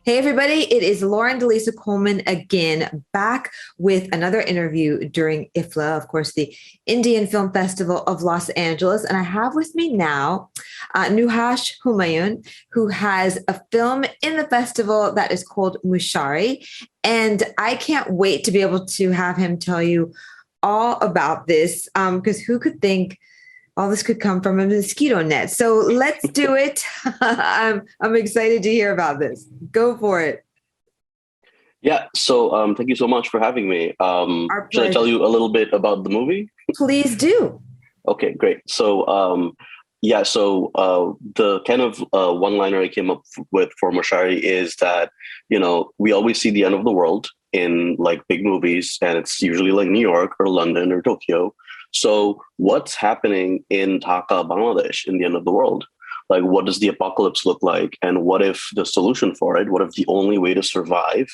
Hey, everybody, it is Lauren Delisa Coleman again, back with another interview during IFFLA, of course, the Indian Film Festival of Los Angeles. And I have with me now Nuhash Humayun, who has a film in the festival that is called Moshari. And I can't wait to be able to have him tell you all about this, because who could think all this could come from a mosquito net? So let's do it. I'm excited to hear about this. Go for it. Yeah, so thank you so much for having me. Our Should I tell pleasure. you a little bit about the movie? Please do. Okay, great. So the kind of one-liner I came up with for Moshari is that, we always see the end of the world in like big movies, and it's usually like New York or London or Tokyo. So what's happening in Dhaka, Bangladesh in the end of the world? Like, what does the apocalypse look like? And what if the solution for it, what if the only way to survive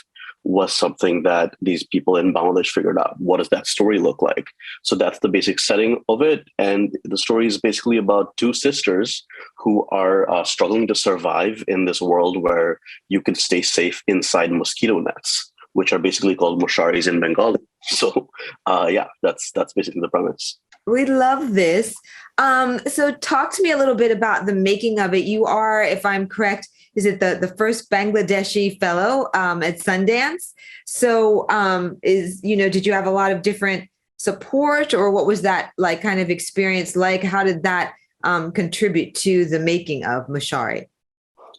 was something that these people in Bangladesh figured out? What does that story look like? So that's the basic setting of it. And the story is basically about two sisters who are struggling to survive in this world where you can stay safe inside mosquito nets, which are basically called mosharis in Bengali. So that's basically the premise. We love this. So talk to me a little bit about the making of it. You are, if I'm correct, is it the first Bangladeshi fellow at Sundance? So did you have a lot of different support, or what was that like kind of experience like? How did that contribute to the making of Moshari?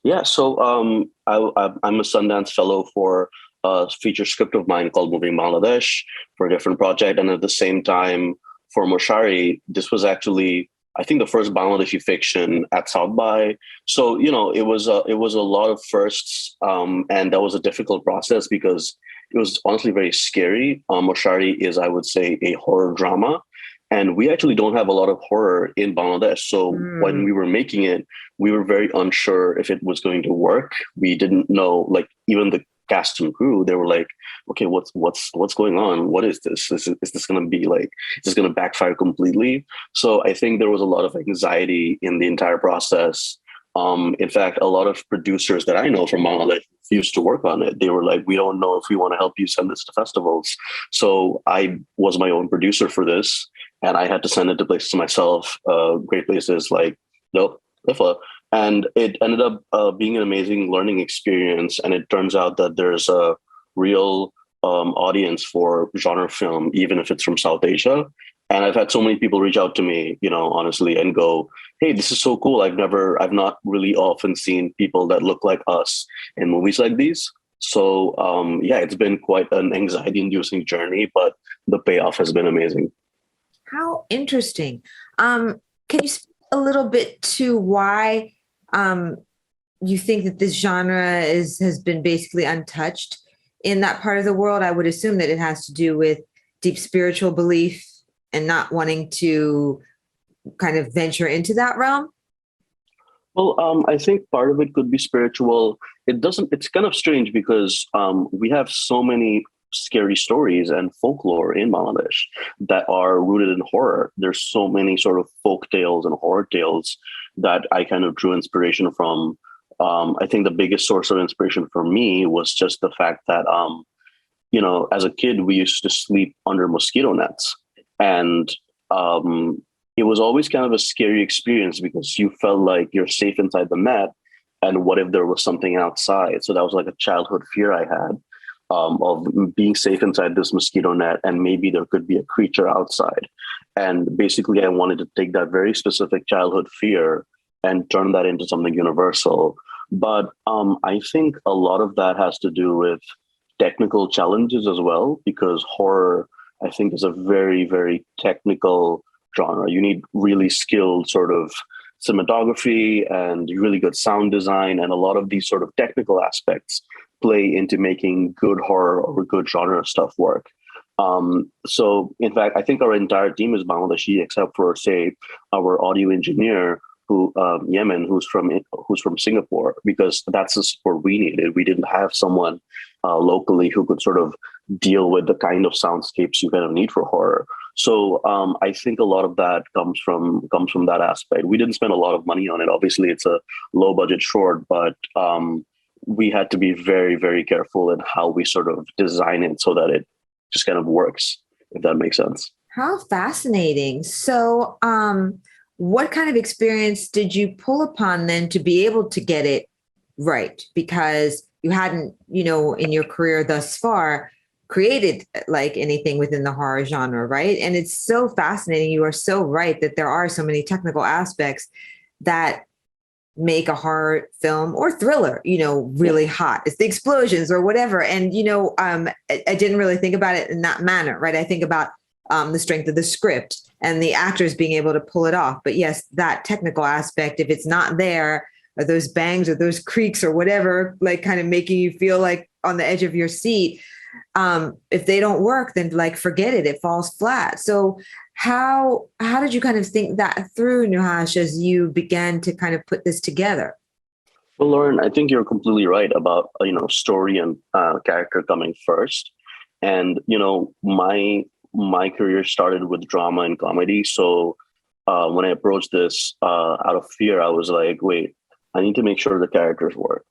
Yeah, so I'm a Sundance Fellow for a feature script of mine called Moving Bangladesh for a different project. And at the same time, for Moshari, this was actually, I think, the first Bangladeshi fiction at South by. So, it was a lot of firsts, and that was a difficult process because it was honestly very scary. Moshari is, I would say, a horror drama. And we actually don't have a lot of horror in Bangladesh. So when we were making it, we were very unsure if it was going to work. We didn't know, like, even the cast and crew, they were like, okay, what's going on? What is this? Is this going to be like, is this going to backfire completely? So I think there was a lot of anxiety in the entire process. In fact, a lot of producers that I know from Bangladesh used to work on it. They were like, we don't know if we want to help you send this to festivals. So I was my own producer for this, and I had to send it to places myself, great places like IFFLA. And it ended up being an amazing learning experience. And it turns out that there's a real audience for genre film, even if it's from South Asia. And I've had so many people reach out to me, honestly, and go, hey, this is so cool. I've not really often seen people that look like us in movies like these. So, it's been quite an anxiety inducing journey, but the payoff has been amazing. How interesting. Can you speak a little bit to why you think that this genre has been basically untouched in that part of the world? I would assume that it has to do with deep spiritual belief and not wanting to kind of venture into that realm. Well, I think part of it could be spiritual. It's kind of strange because we have so many scary stories and folklore in Bangladesh that are rooted in horror. There's so many sort of folk tales and horror tales that I kind of drew inspiration from. I think the biggest source of inspiration for me was just the fact that, as a kid, we used to sleep under mosquito nets. And it was always kind of a scary experience because you felt like you're safe inside the net. And what if there was something outside? So that was like a childhood fear I had, of being safe inside this mosquito net, and maybe there could be a creature outside. And basically, I wanted to take that very specific childhood fear and turn that into something universal. But I think a lot of that has to do with technical challenges as well, because horror, I think, is a very, very technical genre. You need really skilled sort of cinematography and really good sound design, and a lot of these sort of technical aspects play into making good horror or good genre stuff work. So in fact, I think our entire team is Bangladeshi, except for, say, our audio engineer, who Yemen, who's from Singapore, because that's the support we needed. We didn't have someone locally who could sort of deal with the kind of soundscapes you kind of need for horror. So I think a lot of that comes from that aspect. We didn't spend a lot of money on it. Obviously, it's a low budget short, but we had to be very, very careful in how we sort of design it so that it just kind of works, if that makes sense. How fascinating. So, what kind of experience did you pull upon then to be able to get it right? Because you hadn't, in your career thus far, created like anything within the horror genre, right? And it's so fascinating. You are so right that there are so many technical aspects that make a horror film or thriller, really hot. It's the explosions or whatever. And, I didn't really think about it in that manner, right? I think about the strength of the script and the actors being able to pull it off. But yes, that technical aspect, if it's not there, or those bangs or those creaks or whatever, like kind of making you feel like on the edge of your seat, if they don't work, then like forget it, it falls flat. So how did you kind of think that through, Nuhash, as you began to kind of put this together? Well, Lauren, I think you're completely right about story and character coming first. And my career started with drama and comedy. So when I approached this out of fear, I was like, wait, I need to make sure the characters work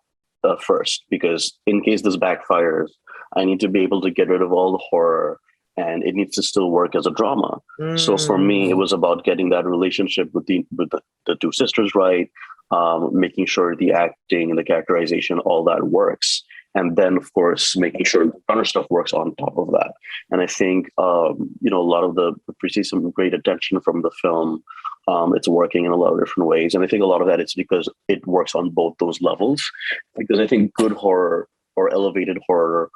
first, because in case this backfires, I need to be able to get rid of all the horror, and it needs to still work as a drama. So for me, it was about getting that relationship with the two sisters right, making sure the acting and the characterization, all that works. And then, of course, making sure the other stuff works on top of that. And I think, a lot of we see some great attention from the film. It's working in a lot of different ways. And I think a lot of that is because it works on both those levels. Because I think good horror or elevated horror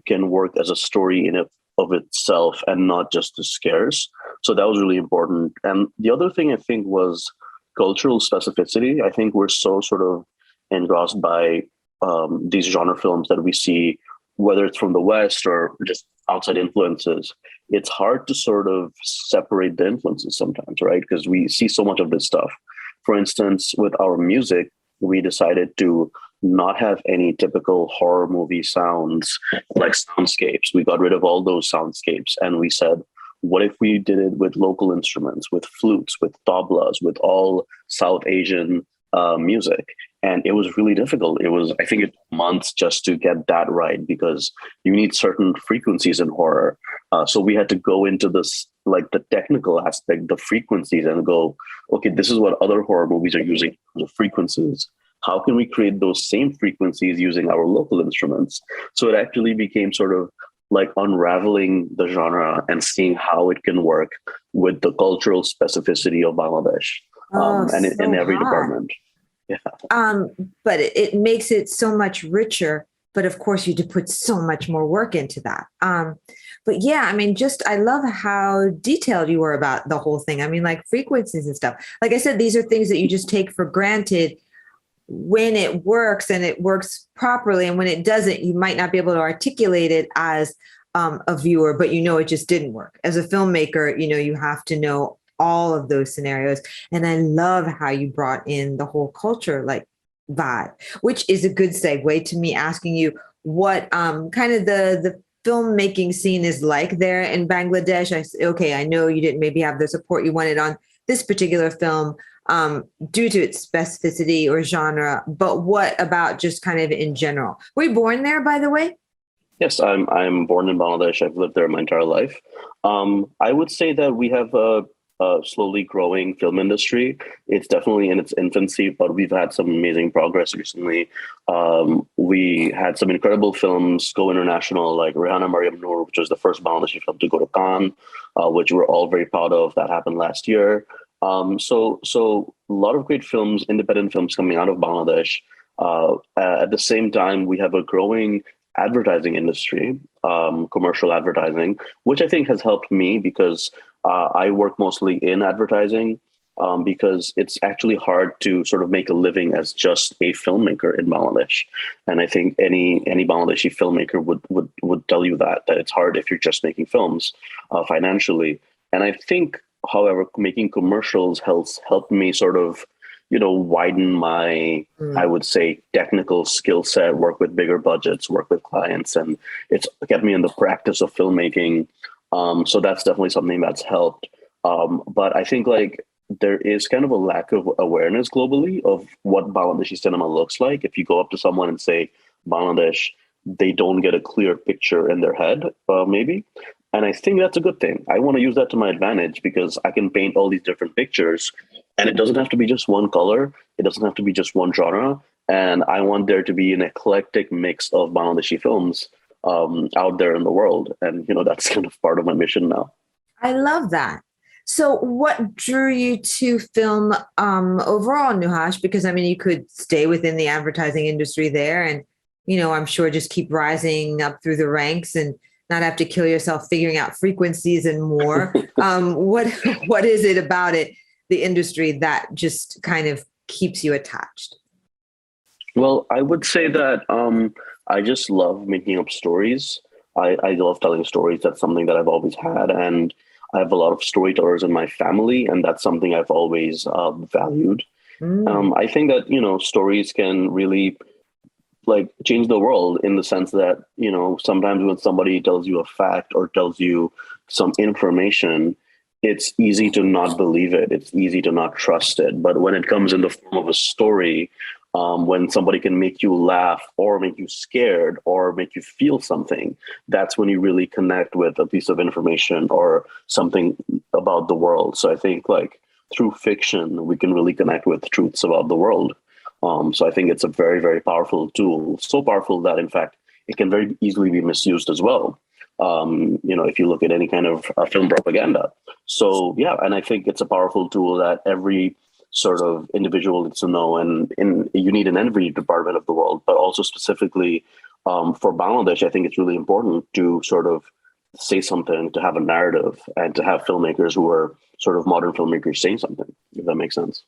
can work as a story in of itself and not just the scares. So that was really important. And the other thing I think was cultural specificity. I think we're so sort of engrossed by these genre films that we see, whether it's from the West or just outside influences. It's hard to sort of separate the influences sometimes, right? Because we see so much of this stuff. For instance, with our music, we decided to not have any typical horror movie sounds like soundscapes. We got rid of all those soundscapes and we said, what if we did it with local instruments, with flutes, with tablas, with all South Asian music? And it was really difficult. I think it took months just to get that right, because you need certain frequencies in horror. So we had to go into this, like the technical aspect, the frequencies, and go, okay, this is what other horror movies are using, the frequencies. How can we create those same frequencies using our local instruments? So it actually became sort of like unraveling the genre and seeing how it can work with the cultural specificity of Bangladesh, and in every department. Yeah. But it makes it so much richer. But of course, you did put so much more work into that. But yeah, I mean, I love how detailed you were about the whole thing. I mean, like frequencies and stuff. Like I said, these are things that you just take for granted when it works and it works properly. And when it doesn't, you might not be able to articulate it as a viewer, but it just didn't work. As a filmmaker, you have to know all of those scenarios. And I love how you brought in the whole culture like vibe, which is a good segue to me asking you what kind of the filmmaking scene is like there in Bangladesh. I know you didn't maybe have the support you wanted on this particular film due to its specificity or genre, but what about just kind of in general? Were you born there, by the way? Yes, I'm born in Bangladesh. I've lived there my entire life. I would say that we have a slowly growing film industry. It's definitely in its infancy, but we've had some amazing progress recently. We had some incredible films go international, like Rehana Mariam Noor, which was the first Bangladeshi film to go to Cannes, which we're all very proud of. That happened last year. So a lot of great films, independent films coming out of Bangladesh. At the same time, we have a growing advertising industry, commercial advertising, which I think has helped me because I work mostly in advertising, because it's actually hard to sort of make a living as just a filmmaker in Bangladesh. And I think any Bangladeshi filmmaker would tell you that it's hard if you're just making films financially. And I think, however, making commercials helped me sort of, widen my, I would say, technical skill set, work with bigger budgets, work with clients, and it's kept me in the practice of filmmaking. So that's definitely something that's helped. But I think like there is kind of a lack of awareness globally of what Bangladeshi cinema looks like. If you go up to someone and say, Bangladesh, they don't get a clear picture in their head, maybe. And I think that's a good thing. I want to use that to my advantage because I can paint all these different pictures and it doesn't have to be just one color. It doesn't have to be just one genre. And I want there to be an eclectic mix of Bangladeshi films out there in the world. And, that's kind of part of my mission now. I love that. So what drew you to film overall, Nuhash? Because, you could stay within the advertising industry there and, I'm sure just keep rising up through the ranks and not have to kill yourself figuring out frequencies and more. What is it about the industry that just kind of keeps you attached? Well, I would say that I just love making up stories. I love telling stories. That's something that I've always had. And I have a lot of storytellers in my family, and that's something I've always valued. I think that, stories can really change the world in the sense that, sometimes when somebody tells you a fact or tells you some information, it's easy to not believe it. It's easy to not trust it. But when it comes in the form of a story, when somebody can make you laugh or make you scared or make you feel something, that's when you really connect with a piece of information or something about the world. So I think through fiction, we can really connect with truths about the world. So I think it's a very, very powerful tool, so powerful that, in fact, it can very easily be misused as well. If you look at any kind of film propaganda. So, yeah, and I think it's a powerful tool that every sort of individual needs to know, and you need in every department of the world, but also specifically for Bangladesh, I think it's really important to sort of say something, to have a narrative, and to have filmmakers who are sort of modern filmmakers saying something, if that makes sense.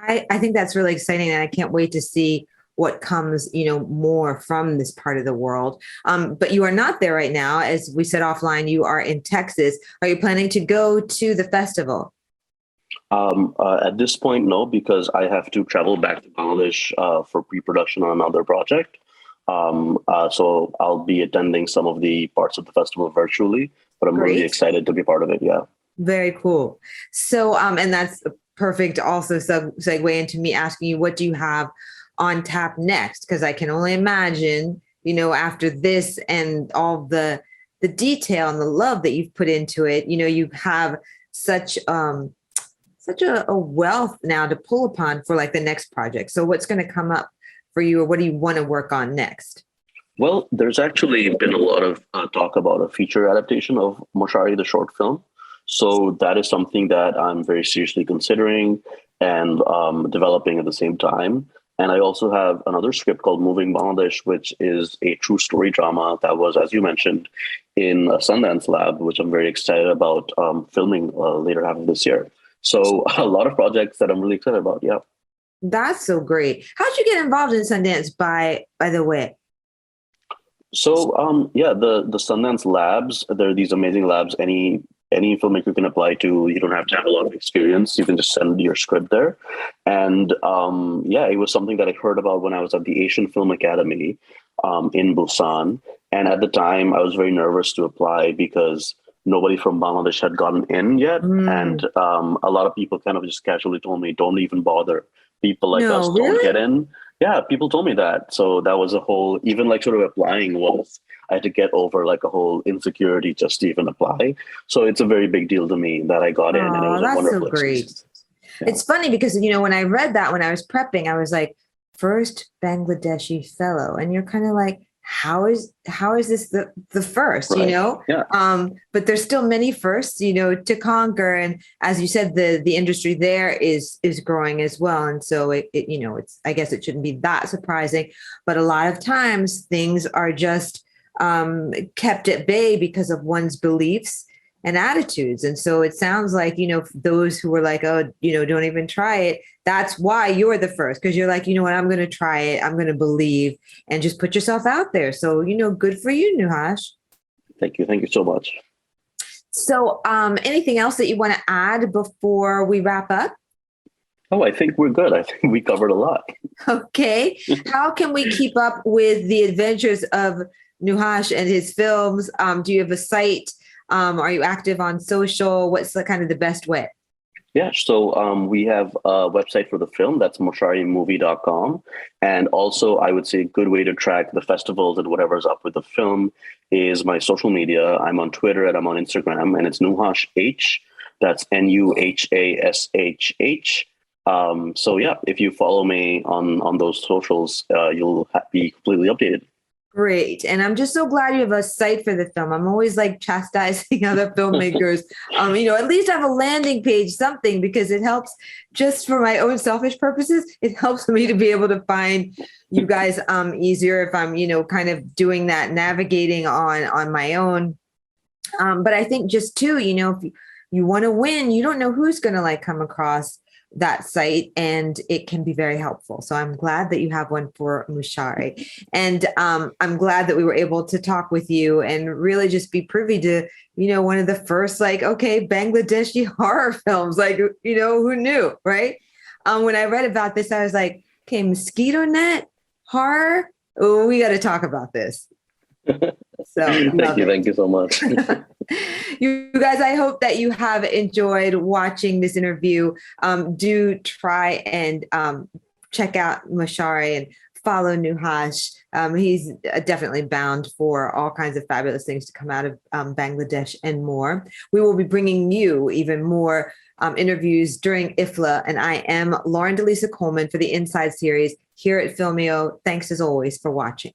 I think that's really exciting, and I can't wait to see what comes, more from this part of the world. But you are not there right now. As we said offline, you are in Texas. Are you planning to go to the festival? At this point, no, because I have to travel back to Bangladesh for pre-production on another project. So I'll be attending some of the parts of the festival virtually, but I'm really excited to be part of it. Yeah. Very cool. So, and that's perfect also segue into me asking you, what do you have on tap next? Because I can only imagine, after this and all the detail and the love that you've put into it, you have such a wealth now to pull upon for the next project. So what's going to come up for you, or what do you want to work on next? Well, there's actually been a lot of talk about a feature adaptation of Moshari, the short film. So that is something that I'm very seriously considering and developing at the same time. And I also have another script called Moving Bangladesh, which is a true story drama that was, as you mentioned, in a Sundance Lab, which I'm very excited about filming later half of this year. So a lot of projects that I'm really excited about. Yeah. That's so great. How'd you get involved in Sundance, by the way? So, the Sundance Labs, there are these amazing labs. Any filmmaker can apply to. You don't have to have a lot of experience. You can just send your script there. And it was something that I heard about when I was at the Asian Film Academy in Busan. And at the time, I was very nervous to apply because nobody from Bangladesh had gotten in yet. And a lot of people kind of just casually told me, don't even bother. People like us don't get in. Yeah, people told me that. So that was a whole, even sort of applying was, I had to get over a whole insecurity just to even apply. So it's a very big deal to me that I got in, and it was a wonderful experience. Yeah. It's funny because, when I read that, when I was prepping, I was like, first Bangladeshi fellow. And you're kind of like, how is this the first, right. Yeah. But there's still many firsts, to conquer. And as you said, the industry there is growing as well. And so it's, I guess it shouldn't be that surprising, but a lot of times things are just kept at bay because of one's beliefs and attitudes. And so it sounds like, those who were like, oh, don't even try it. That's why you're the first, because you're like, what, I'm going to try it. I'm going to believe and just put yourself out there. So, good for you, Nuhash. Thank you. Thank you so much. So anything else that you want to add before we wrap up? Oh, I think we're good. I think we covered a lot. Okay. How can we keep up with the adventures of Nuhash and his films? Do you have a site? Are you active on social? What's the best way? Yeah, so we have a website for the film, that's mosharimovie.com. And also, I would say a good way to track the festivals and whatever's up with the film is my social media. I'm on Twitter and I'm on Instagram, and it's Nuhash H. That's NUHASHH. So yeah, if you follow me on those socials, you'll be completely updated. Great. And I'm just so glad you have a site for the film. I'm always like chastising other filmmakers, at least have a landing page, something, because it helps just for my own selfish purposes. It helps me to be able to find you guys easier if I'm, kind of doing that navigating on my own. But I think just too, if you want to win, you don't know who's going to like come across that site, and it can be very helpful. So I'm glad that you have one for Moshari. And I'm glad that we were able to talk with you and really just be privy to, one of the first Bangladeshi horror films, who knew, right? When I read about this, I was like, okay, mosquito net horror. Oh, we got to talk about this. So Thank you so much. You guys, I hope that you have enjoyed watching this interview. Do try and check out Moshari and follow Nuhash. He's definitely bound for all kinds of fabulous things to come out of Bangladesh and more. We will be bringing you even more interviews during IFFLA, and I am Lauren DeLisa Coleman for the Inside series here at Filmio. Thanks as always for watching.